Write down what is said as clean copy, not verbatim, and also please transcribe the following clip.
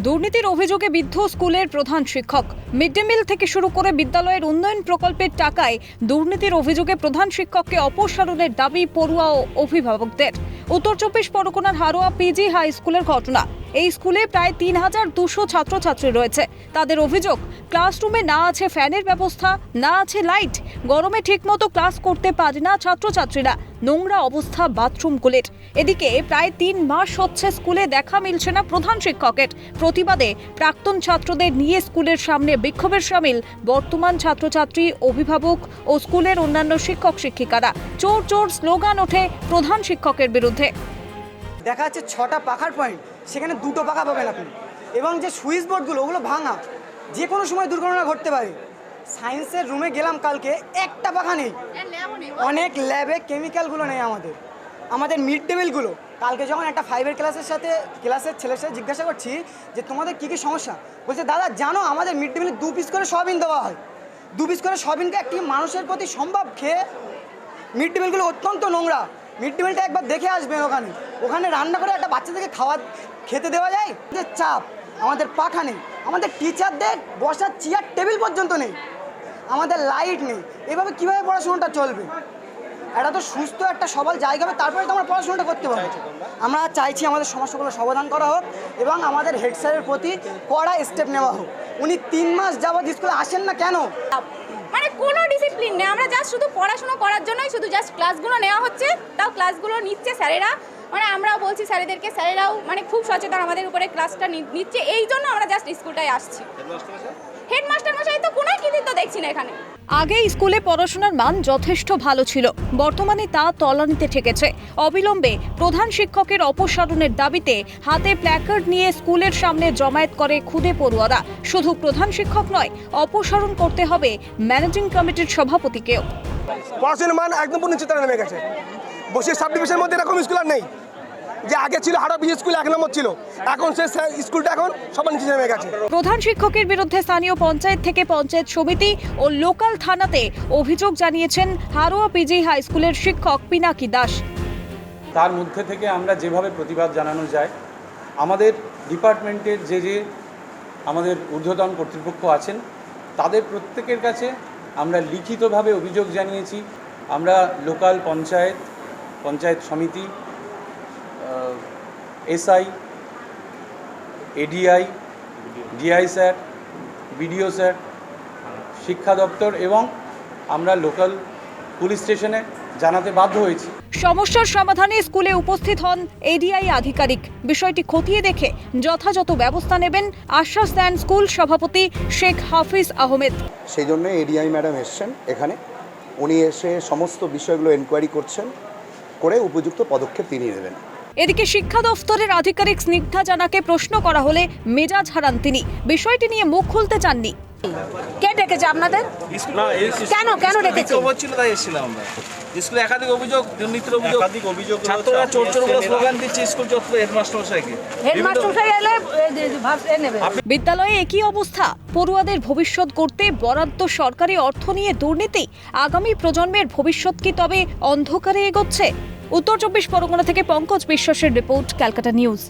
দুর্নীতির অভিযোগে বিদ্ধ স্কুলের প্রধান শিক্ষক। মিড ডে মিল থেকে শুরু করে বিদ্যালয়ের উন্নয়ন প্রকল্পের টাকায় দুর্নীতির অভিযোগে প্রধান শিক্ষককে অপসারণের দাবি পড়ুয়া ও অভিভাবকদের। উত্তর 24 পরগনার হারোয়া পিজি হাই স্কুলের ঘটনা। এই স্কুলে প্রায় 3200 ছাত্রছাত্রী রয়েছে। তাদের অভিযোগ, ক্লাসরুমে না আছে ফ্যানের ব্যবস্থা, না আছে লাইট, গরমে ঠিকমতো ক্লাস করতে পারে না ছাত্রছাত্রীরা, নোংরা অবস্থা বাথরুমগুলির। এদিকে প্রায় 3 মাস হচ্ছে স্কুলে দেখা মিলছে না প্রধান শিক্ষকের। প্রতিবাদে প্রাক্তন ছাত্রদের নিয়ে স্কুলের সামনে বিক্ষোভের সামিল বর্তমান ছাত্রছাত্রী, অভিভাবক ও স্কুলের অন্যান্য শিক্ষক শিক্ষিকারা। চোর চোর স্লোগান ওঠে প্রধান শিক্ষকের বিরুদ্ধে। দেখা যাচ্ছে 6টা পাখার পয়েন্ট, সেখানে 2টো পাখা পাবেন আপনি, এবং যে সুইচ বোর্ডগুলো ওগুলো ভাঙা, যে কোনো সময় দুর্ঘটনা ঘটতে পারে। সায়েন্সের রুমে গেলাম কালকে, একটা পাখা নেই। অনেক ল্যাবে কেমিক্যালগুলো নেই। আমাদের মিড ডে মিলগুলো, কালকে যখন একটা 5-এর ক্লাসের ছেলের সাথে জিজ্ঞাসা করছি যে তোমাদের কী কী সমস্যা, বলছে দাদা জানো আমাদের মিড ডে মিলে 2 পিস করে সয়াবিন দেওয়া হয়। 2 পিস করে সয়াবিনকে একটি মানুষের প্রতি সম্ভব খেয়ে। মিড ডে মিলগুলো অত্যন্ত নোংরা। মিড ডে মিলটা একবার দেখে আসবেন। ওখানে রান্না করে একটা বাচ্চাদেরকে খেতে দেওয়া যায়। যে চাপ, আমাদের পাখা নেই, আমাদের টিচারদের বসার চেয়ার টেবিল পর্যন্ত নেই, আমাদের লাইট নেই। এভাবে কীভাবে পড়াশোনাটা চলবে? এটা তো সুস্থ একটা সবল জায়গা হবে, তারপরে তো আমরা পড়াশোনাটা করতে পারবো। আমরা চাইছি আমাদের সমস্যাগুলো সমাধান করা হোক এবং আমাদের হেড স্যারের প্রতি কড়া স্টেপ নেওয়া হোক। উনি 3 মাস যাবত স্কুলে আসেন না কেন? মানে কোনো ডিসিপ্লিন নেই। আমরা জাস্ট শুধু পড়াশোনা করার জন্যই শুধু জাস্ট ক্লাসগুলো নেওয়া হচ্ছে, তাও ক্লাসগুলো নিচ্ছে স্যারেরা। মানে আমরাও বলছি স্যারেদেরকে, স্যারেরাও মানে খুব সচেতন আমাদের উপরে ক্লাসটা নিচ্ছে। এই জন্য আমরা জাস্ট স্কুলটায় আসছি। হেডমাস্টার মশাই তো কোনো কৃতিত্ব দেখছি না এখানে। আগে স্কুলে পড়াশোনার মান যথেষ্ট ভালো ছিল, বর্তমানে তা তলানিতে ঠেকেছে। অবিলম্বে প্রধান শিক্ষকের অপসারণের দাবিতে হাতে প্ল্যাকার্ড নিয়ে স্কুলের সামনে জমায়েত করে খুদে পড়ুয়ারা। শুধু প্রধান শিক্ষক নয়, অপসারণ করতে হবে ম্যানেজিং কমিটির সভাপতিকেও। পড়াশোনার মান একদম নিচে নেমে গেছে। বসে সাব ডিভিশনের মধ্যে এরকম স্কুল আর নেই। যে আগে ছিল হারোয়া বিজি স্কুল 1 নম্বর ছিল, এখন সে স্কুলটা এখন সবার নিচে নেমে গেছে। প্রধান শিক্ষকের বিরুদ্ধে স্থানীয় পঞ্চায়েত থেকে পঞ্চায়েত সমিতি ও লোকাল থানাতে অভিযোগ জানিয়েছেন হারোয়া পিজি হাই স্কুলের শিক্ষক পিনাকি দাস। তার মধ্যে থেকে আমরা যেভাবে প্রতিবাদ জানানো যায়, আমাদের ডিপার্টমেন্টের যে আমাদের ঊর্ধ্বতন কর্তৃপক্ষ আছেন তাদের প্রত্যেকের কাছে আমরা লিখিতভাবে অভিযোগ জানিয়েছি। আমরা local panchayat samiti, SI, ADI, DI sir, BDO sir, শিক্ষা দপ্তর এবং আমরা লোকাল পুলিশ স্টেশনে জানাতে বাধ্য হয়েছি। সমস্যার সমাধানে স্কুলে উপস্থিত হন এডিআই আধিকারিক। বিষয়টি খতিয়ে দেখে যথাযথ ব্যবস্থা নেবেন আশ্বাস দেন স্কুল সভাপতি শেখ হাফিজ আহমেদ। সেই জন্য এডিআই ম্যাডাম এসছেন এখানে। উনি এসে সমস্ত বিষয়গুলো এনকোয়ারি করে উপযুক্ত পদক্ষেপ তিনি নেবেন। এদিকে শিক্ষা দফতরের আধিকারিক স্নিগ্ধা জানাকে প্রশ্ন করা হলে মেজাজ হারান তিনি। বিষয়টি নিয়ে মুখ খুলতে চাননি। কে ডেকেছে আপনাদের? কেন ডেকেছে? ছিল তাই এসেছিলাম আমরা। স্কুলে একাধিক অভিযোগ, দুর্নীতির অভিযোগ, ছাত্ররা চোর বলে স্লোগান দিচ্ছে স্কুল চত্বরে হেডমাস্টার মশাইকে। হেডমাস্টার মশাই এলে নেবে। বিদ্যালয়ে একই অবস্থা। পড়ুয়াদের ভবিষ্যৎ গড়তে বরাদ্দ সরকারি অর্থ নিয়ে দুর্নীতি। আগামী প্রজন্মের ভবিষ্যৎ কি তবে অন্ধকারে এগোচ্ছে? উত্তর 24 পরগনা থেকে পঙ্কজ বিশ্বাসের রিপোর্ট, ক্যালকাটা নিউজ।